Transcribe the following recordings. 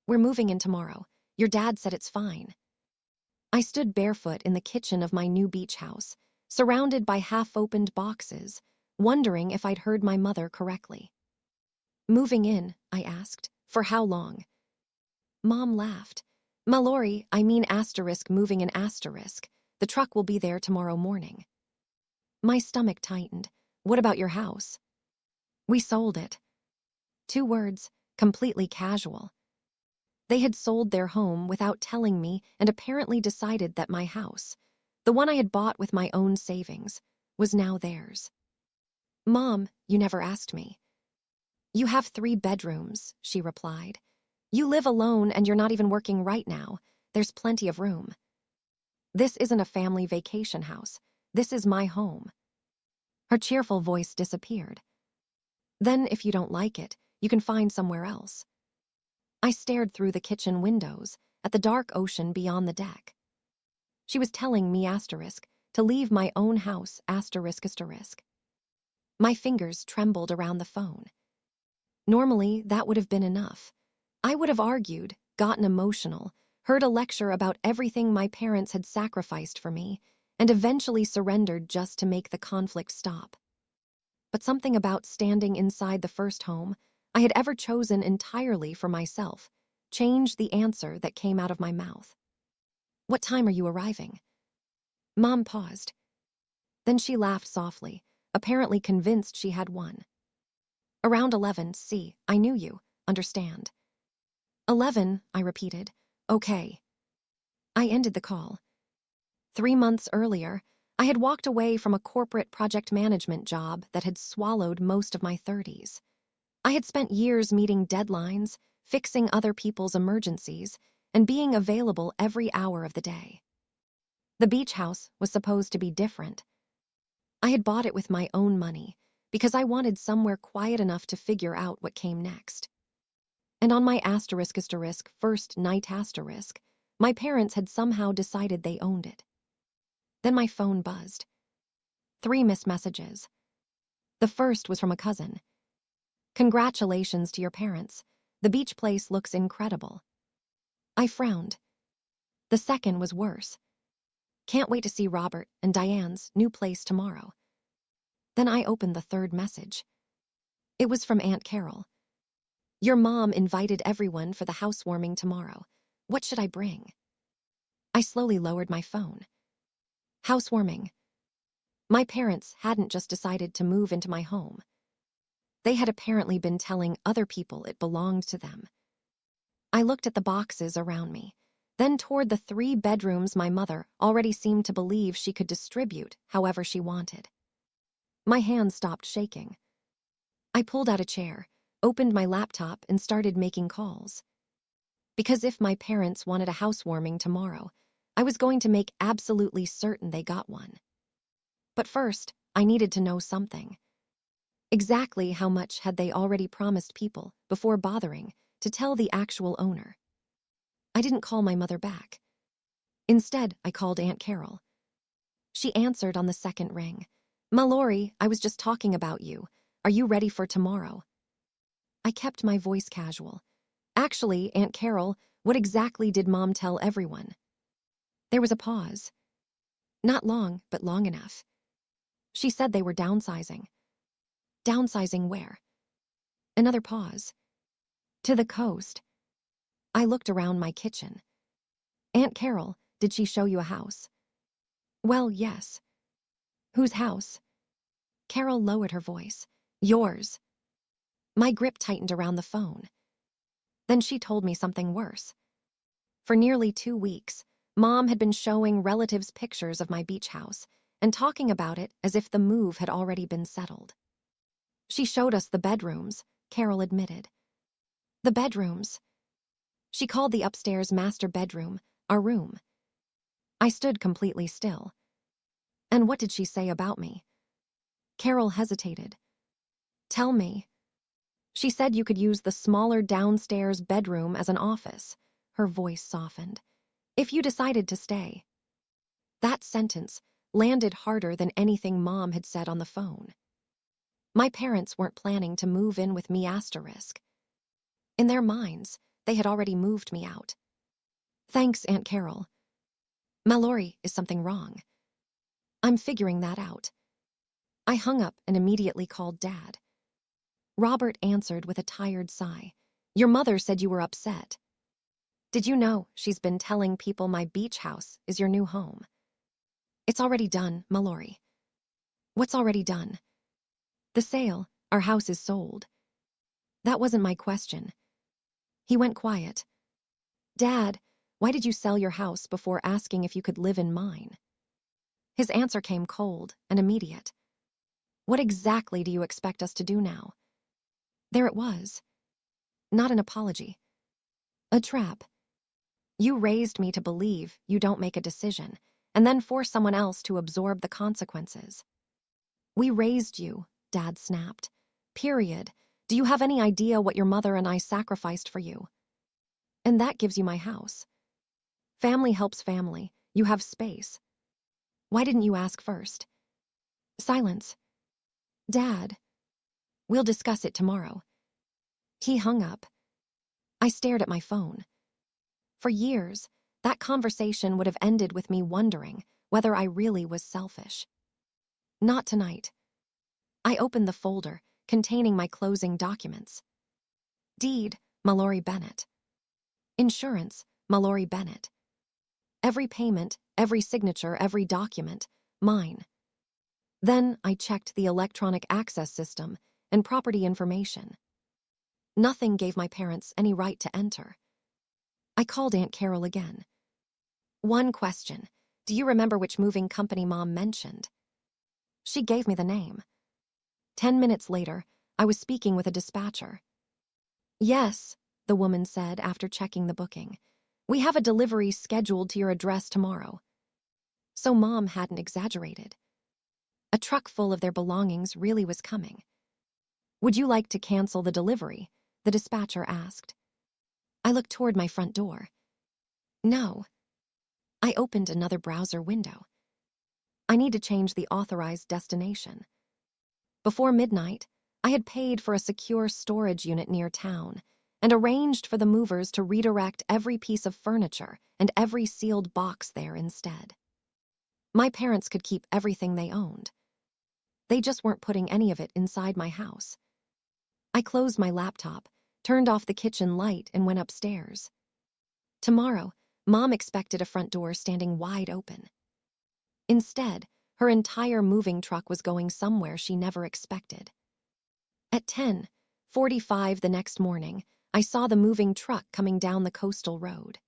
We're moving in tomorrow. Your dad said it's fine. I stood barefoot in the kitchen of my new beach house, surrounded by half-opened boxes, wondering if I'd heard my mother correctly. Moving in, I asked. For how long? Mom laughed. Malori, I mean asterisk moving an asterisk. The truck will be there tomorrow morning. My stomach tightened. What about your house? We sold it. 2 words, completely casual. They had sold their home without telling me and apparently decided that my house, the one I had bought with my own savings, was now theirs. Mom, you never asked me. You have 3 bedrooms, she replied. You live alone and you're not even working right now. There's plenty of room. This isn't a family vacation house. This is my home. Her cheerful voice disappeared. Then, if you don't like it, you can find somewhere else. I stared through the kitchen windows at the dark ocean beyond the deck. She was telling me to leave my own house asterisk. My fingers trembled around the phone. Normally, that would have been enough. I would have argued, gotten emotional, heard a lecture about everything my parents had sacrificed for me, and eventually surrendered just to make the conflict stop. But something about standing inside the first home I had ever chosen entirely for myself changed the answer that came out of my mouth. What time are you arriving? Mom paused. Then she laughed softly, apparently convinced she had won. Around 11, see, I knew you, understand. 11, I repeated. Okay. I ended the call. 3 months earlier, I had walked away from a corporate project management job that had swallowed most of my 30s. I had spent years meeting deadlines, fixing other people's emergencies, and being available every hour of the day. The beach house was supposed to be different. I had bought it with my own money because I wanted somewhere quiet enough to figure out what came next. And on my first night my parents had somehow decided they owned it. Then my phone buzzed. 3 missed messages. The first was from a cousin. Congratulations to your parents. The beach place looks incredible. I frowned. The second was worse. Can't wait to see Robert and Diane's new place tomorrow. Then I opened the third message. It was from Aunt Carol. Your mom invited everyone for the housewarming tomorrow. What should I bring? I slowly lowered my phone. Housewarming. My parents hadn't just decided to move into my home. They had apparently been telling other people it belonged to them. I looked at the boxes around me, then toward the 3 bedrooms my mother already seemed to believe she could distribute however she wanted. My hands stopped shaking. I pulled out a chair, opened my laptop, and started making calls. Because if my parents wanted a housewarming tomorrow, I was going to make absolutely certain they got one. But first, I needed to know something. Exactly how much had they already promised people before bothering to tell the actual owner? I didn't call my mother back. Instead, I called Aunt Carol. She answered on the second ring. Malori, I was just talking about you. Are you ready for tomorrow? I kept my voice casual. Actually, Aunt Carol, what exactly did Mom tell everyone? There was a pause. Not long, but long enough. She said they were downsizing. Downsizing where? Another pause. To the coast. I looked around my kitchen. Aunt Carol, did she show you a house? Well, yes. Whose house? Carol lowered her voice. Yours. My grip tightened around the phone. Then she told me something worse. For nearly 2 weeks, Mom had been showing relatives pictures of my beach house and talking about it as if the move had already been settled. She showed us the bedrooms, Carol admitted. The bedrooms. She called the upstairs master bedroom our room. I stood completely still. And what did she say about me? Carol hesitated. Tell me. She said you could use the smaller downstairs bedroom as an office. Her voice softened. If you decided to stay. That sentence landed harder than anything Mom had said on the phone. My parents weren't planning to move in with me asterisk. In their minds, They had already moved me out. Thanks, Aunt Carol. Malori, is something wrong? I'm figuring that out. I hung up and immediately called Dad. Robert answered with a tired sigh. Your mother said you were upset. Did you know she's been telling people my beach house is your new home? It's already done, Malori. What's already done? The sale. Our house is sold. That wasn't my question. He went quiet. Dad, why did you sell your house before asking if you could live in mine? His answer came cold and immediate. What exactly do you expect us to do now? There it was. Not an apology. A trap. You raised me to believe you don't make a decision, and then force someone else to absorb the consequences. We raised you, Dad snapped. Period. Do you have any idea what your mother and I sacrificed for you? And that gives you my house. Family helps family. You have space. Why didn't you ask first? Silence. Dad. We'll discuss it tomorrow. He hung up. I stared at my phone. For years, that conversation would have ended with me wondering whether I really was selfish. Not tonight. I opened the folder containing my closing documents. Deed, Malori Bennett. Insurance, Malori Bennett. Every payment, every signature, every document, mine. Then I checked the electronic access system and property information. Nothing gave my parents any right to enter. I called Aunt Carol again. One question. Do you remember which moving company Mom mentioned? She gave me the name. 10 minutes later, I was speaking with a dispatcher. Yes, the woman said after checking the booking. We have a delivery scheduled to your address tomorrow. So Mom hadn't exaggerated. A truck full of their belongings really was coming. Would you like to cancel the delivery? The dispatcher asked. I looked toward my front door. No. I opened another browser window. I need to change the authorized destination. Before midnight, I had paid for a secure storage unit near town and arranged for the movers to redirect every piece of furniture and every sealed box there instead. My parents could keep everything they owned. They just weren't putting any of it inside my house. I closed my laptop, turned off the kitchen light, and went upstairs. Tomorrow, Mom expected a front door standing wide open. Instead, her entire moving truck was going somewhere she never expected. At 10:45 the next morning, I saw the moving truck coming down the coastal road.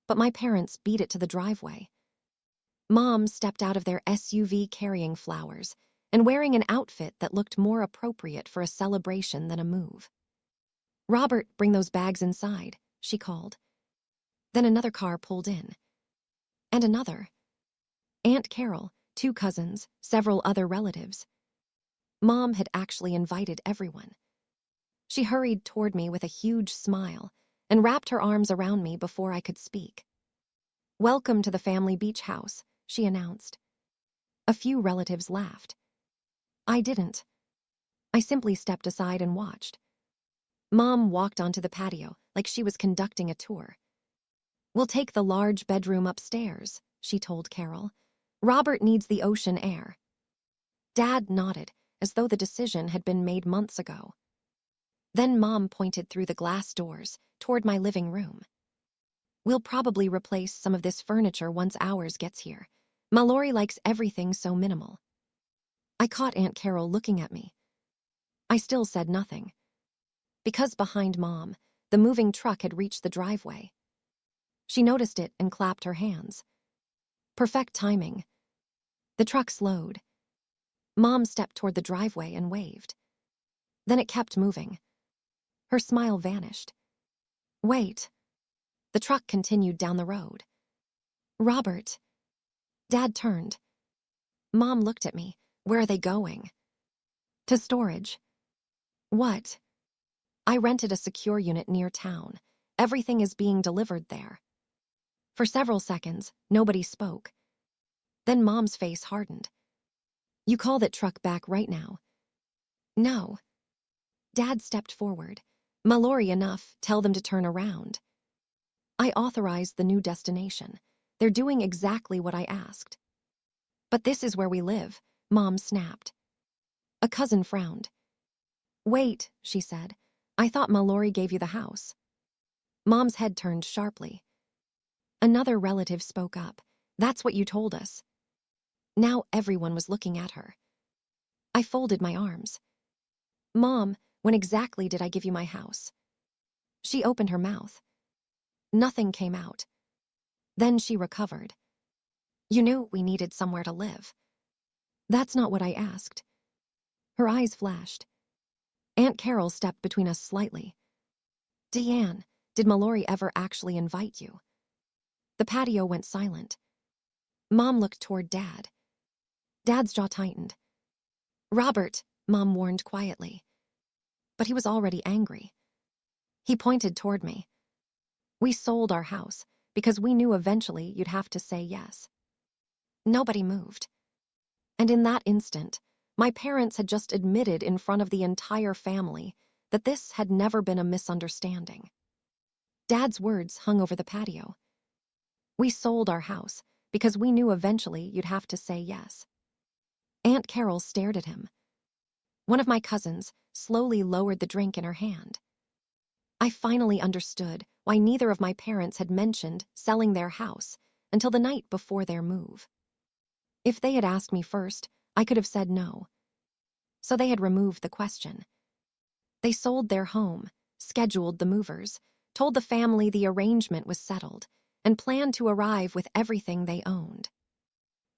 But my parents beat it to the driveway. Mom stepped out of their SUV carrying flowers and wearing an outfit that looked more appropriate for a celebration than a move. Robert, bring those bags inside, she called. Then another car pulled in. And another. Aunt Carol, 2 cousins, several other relatives. Mom had actually invited everyone. She hurried toward me with a huge smile and wrapped her arms around me before I could speak. Welcome to the family beach house, she announced. A few relatives laughed. I didn't. I simply stepped aside and watched. Mom walked onto the patio like she was conducting a tour. We'll take the large bedroom upstairs, she told Carol. Robert needs the ocean air. Dad nodded, as though the decision had been made months ago. Then Mom pointed through the glass doors toward my living room. We'll probably replace some of this furniture once ours gets here. Malori likes everything so minimal. I caught Aunt Carol looking at me. I still said nothing. Because behind Mom, the moving truck had reached the driveway. She noticed it and clapped her hands. Perfect timing. The truck slowed. Mom stepped toward the driveway and waved. Then it kept moving. Her smile vanished. Wait. The truck continued down the road. Robert. Dad turned. Mom looked at me. Where are they going? To storage. What? I rented a secure unit near town. Everything is being delivered there. For several seconds, nobody spoke. Then Mom's face hardened. You call that truck back right now? No. Dad stepped forward. Malori enough, tell them to turn around. I authorized the new destination. They're doing exactly what I asked. But this is where we live, Mom snapped. A cousin frowned. Wait, she said. I thought Malori gave you the house. Mom's head turned sharply. Another relative spoke up. That's what you told us. Now everyone was looking at her. I folded my arms. Mom, when exactly did I give you my house? She opened her mouth. Nothing came out. Then she recovered. You knew we needed somewhere to live. That's not what I asked. Her eyes flashed. Aunt Carol stepped between us slightly. Deanne, did Malori ever actually invite you? The patio went silent. Mom looked toward Dad. Dad's jaw tightened. Robert, Mom warned quietly. But he was already angry. He pointed toward me. We sold our house because we knew eventually you'd have to say yes. Nobody moved. And in that instant, my parents had just admitted in front of the entire family that this had never been a misunderstanding. Dad's words hung over the patio. We sold our house because we knew eventually you'd have to say yes. Aunt Carol stared at him. One of my cousins slowly lowered the drink in her hand. I finally understood why neither of my parents had mentioned selling their house until the night before their move. If they had asked me first, I could have said no. So they had removed the question. They sold their home, scheduled the movers, told the family the arrangement was settled, and planned to arrive with everything they owned.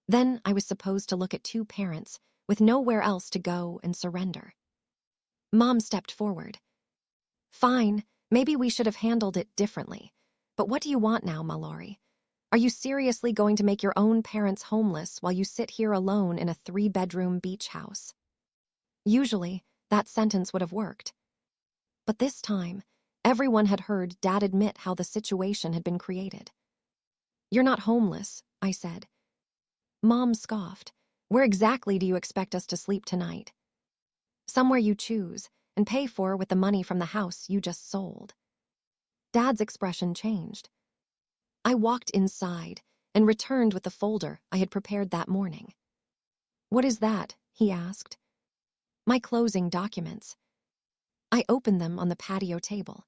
Then I was supposed to look at two parents with nowhere else to go and surrender. Mom stepped forward. Fine, maybe we should have handled it differently. But what do you want now, Malori? Are you seriously going to make your own parents homeless while you sit here alone in a 3-bedroom beach house? Usually, that sentence would have worked. But this time, everyone had heard Dad admit how the situation had been created. You're not homeless, I said. Mom scoffed. Where exactly do you expect us to sleep tonight? Somewhere you choose, and pay for with the money from the house you just sold. Dad's expression changed. I walked inside and returned with the folder I had prepared that morning. What is that? He asked. My closing documents. I opened them on the patio table.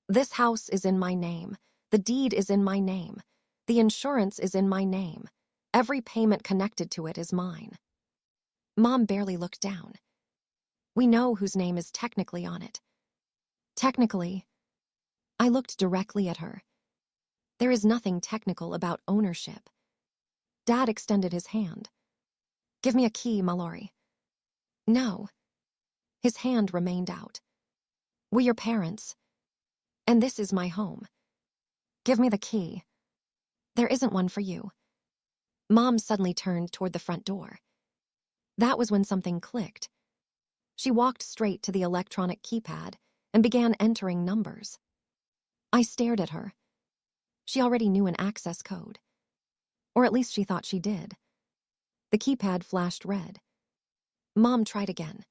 This house is in my name. The deed is in my name. The insurance is in my name. Every payment connected to it is mine. Mom barely looked down. We know whose name is technically on it. Technically, I looked directly at her. There is nothing technical about ownership. Dad extended his hand. Give me a key, Malori. No. His hand remained out. We're your parents. And this is my home. Give me the key. There isn't one for you. Mom suddenly turned toward the front door. That was when something clicked. She walked straight to the electronic keypad and began entering numbers. I stared at her. She already knew an access code. Or at least she thought she did. The keypad flashed red. Mom tried again.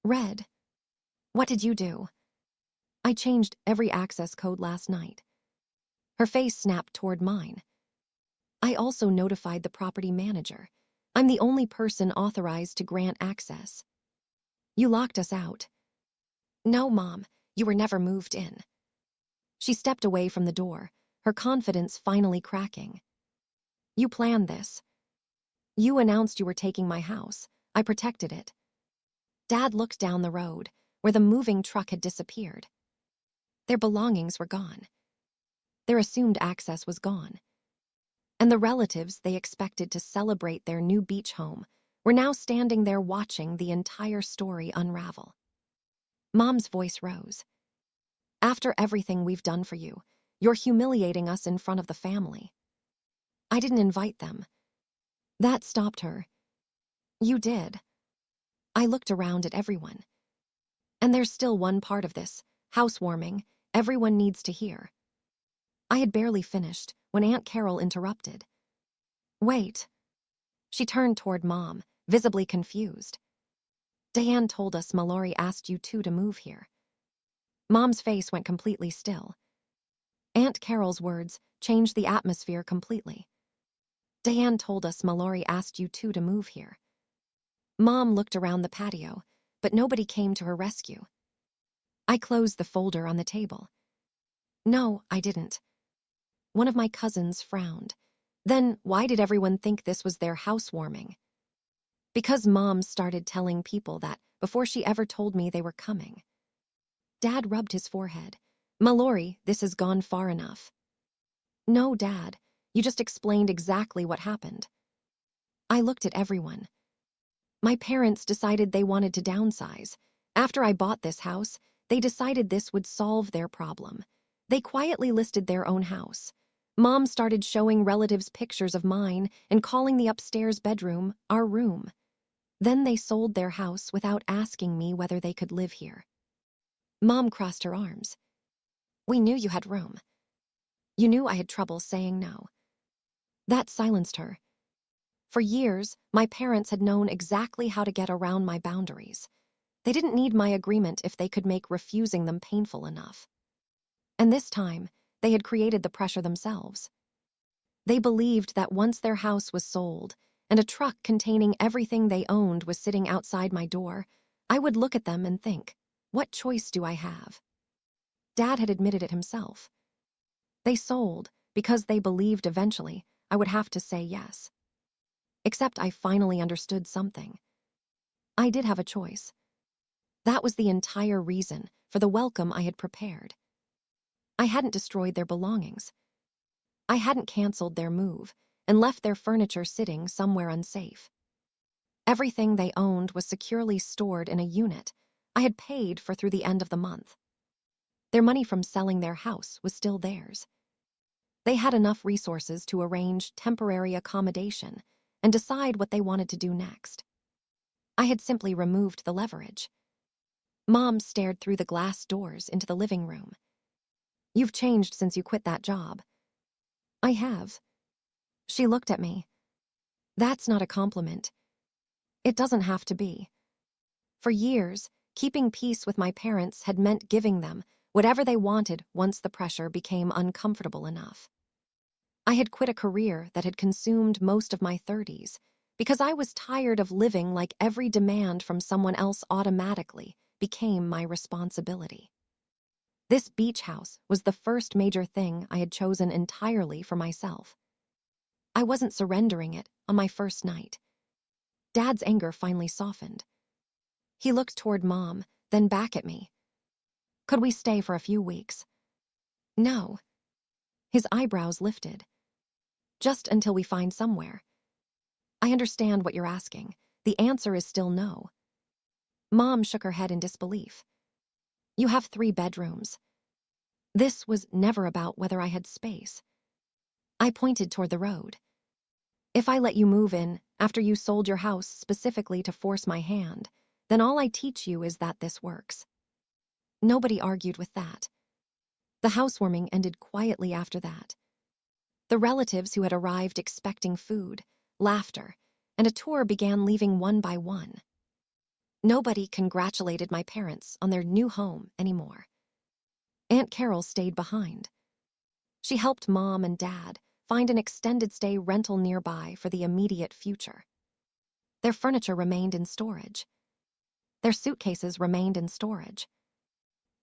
Red. What did you do? I changed every access code last night. Her face snapped toward mine. I also notified the property manager. I'm the only person authorized to grant access. You locked us out. No, Mom, you were never moved in. She stepped away from the door, her confidence finally cracking. You planned this. You announced you were taking my house. I protected it. Dad looked down the road, where the moving truck had disappeared. Their belongings were gone. Their assumed access was gone. And the relatives they expected to celebrate their new beach home were now standing there watching the entire story unravel. Mom's voice rose. After everything we've done for you, you're humiliating us in front of the family. I didn't invite them. That stopped her. You did. I looked around at everyone. And there's still one part of this, housewarming, everyone needs to hear. I had barely finished when Aunt Carol interrupted. Wait. She turned toward Mom, visibly confused. Diane told us Malori asked you two to move here. Mom's face went completely still. Aunt Carol's words changed the atmosphere completely. Diane told us Malori asked you two to move here. Mom looked around the patio, but nobody came to her rescue. I closed the folder on the table. No, I didn't. One of my cousins frowned. Then why did everyone think this was their housewarming? Because Mom started telling people that before she ever told me they were coming. Dad rubbed his forehead. Malori, this has gone far enough. No, Dad, you just explained exactly what happened. I looked at everyone. My parents decided they wanted to downsize. After I bought this house, they decided this would solve their problem. They quietly listed their own house. Mom started showing relatives pictures of mine and calling the upstairs bedroom our room. Then they sold their house without asking me whether they could live here. Mom crossed her arms. We knew you had room. You knew I had trouble saying no. That silenced her. For years, my parents had known exactly how to get around my boundaries. They didn't need my agreement if they could make refusing them painful enough. And this time, they had created the pressure themselves. They believed that once their house was sold and a truck containing everything they owned was sitting outside my door, I would look at them and think, what choice do I have? Dad had admitted it himself. They sold because they believed eventually I would have to say yes. Except I finally understood something. I did have a choice. That was the entire reason for the welcome I had prepared. I hadn't destroyed their belongings. I hadn't canceled their move and left their furniture sitting somewhere unsafe. Everything they owned was securely stored in a unit I had paid for through the end of the month. Their money from selling their house was still theirs. They had enough resources to arrange temporary accommodation and decide what they wanted to do next. I had simply removed the leverage. Mom stared through the glass doors into the living room. You've changed since you quit that job. I have. She looked at me. That's not a compliment. It doesn't have to be. For years, keeping peace with my parents had meant giving them whatever they wanted once the pressure became uncomfortable enough. I had quit a career that had consumed most of my 30s because I was tired of living like every demand from someone else automatically became my responsibility. This beach house was the first major thing I had chosen entirely for myself. I wasn't surrendering it on my first night. Dad's anger finally softened. He looked toward Mom, then back at me. Could we stay for a few weeks? No. His eyebrows lifted. Just until we find somewhere. I understand what you're asking. The answer is still no. Mom shook her head in disbelief. You have 3 bedrooms. This was never about whether I had space. I pointed toward the road. If I let you move in after you sold your house specifically to force my hand, then all I teach you is that this works. Nobody argued with that. The housewarming ended quietly after that. The relatives who had arrived expecting food, laughter, and a tour began leaving one by one. Nobody congratulated my parents on their new home anymore. Aunt Carol stayed behind. She helped Mom and Dad find an extended stay rental nearby for the immediate future. Their furniture remained in storage. Their suitcases remained in storage.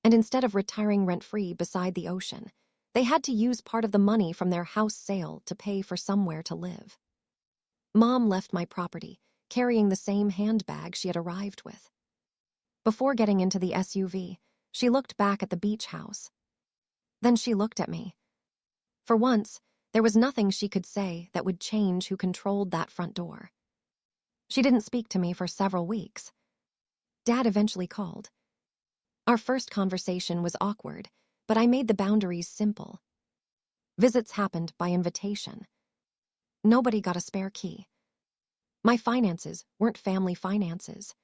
And instead of retiring rent-free beside the ocean, they had to use part of the money from their house sale to pay for somewhere to live. Mom left my property, carrying the same handbag she had arrived with. Before getting into the SUV, she looked back at the beach house. Then she looked at me. For once, there was nothing she could say that would change who controlled that front door. She didn't speak to me for several weeks. Dad eventually called. Our first conversation was awkward, but I made the boundaries simple. Visits happened by invitation. Nobody got a spare key. My finances weren't family finances.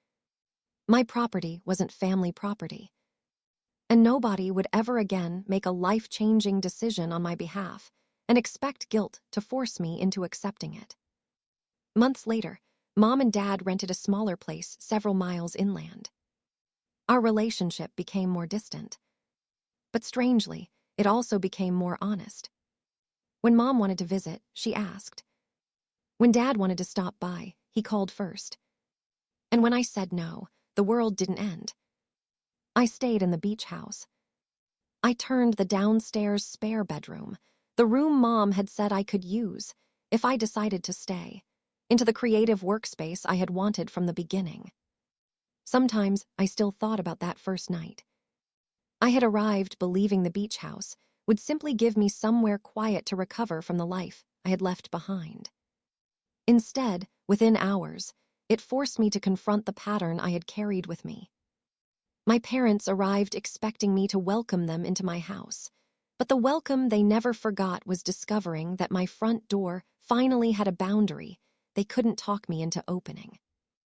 My property wasn't family property. And nobody would ever again make a life-changing decision on my behalf and expect guilt to force me into accepting it. Months later, Mom and Dad rented a smaller place several miles inland. Our relationship became more distant. But strangely, it also became more honest. When Mom wanted to visit, she asked. When Dad wanted to stop by, he called first. And when I said no, the world didn't end. I stayed in the beach house. I turned the downstairs spare bedroom, the room Mom had said I could use if I decided to stay, into the creative workspace I had wanted from the beginning. Sometimes I still thought about that first night. I had arrived believing the beach house would simply give me somewhere quiet to recover from the life I had left behind. Instead, within hours, it forced me to confront the pattern I had carried with me. My parents arrived expecting me to welcome them into my house, but the welcome they never forgot was discovering that my front door finally had a boundary they couldn't talk me into opening.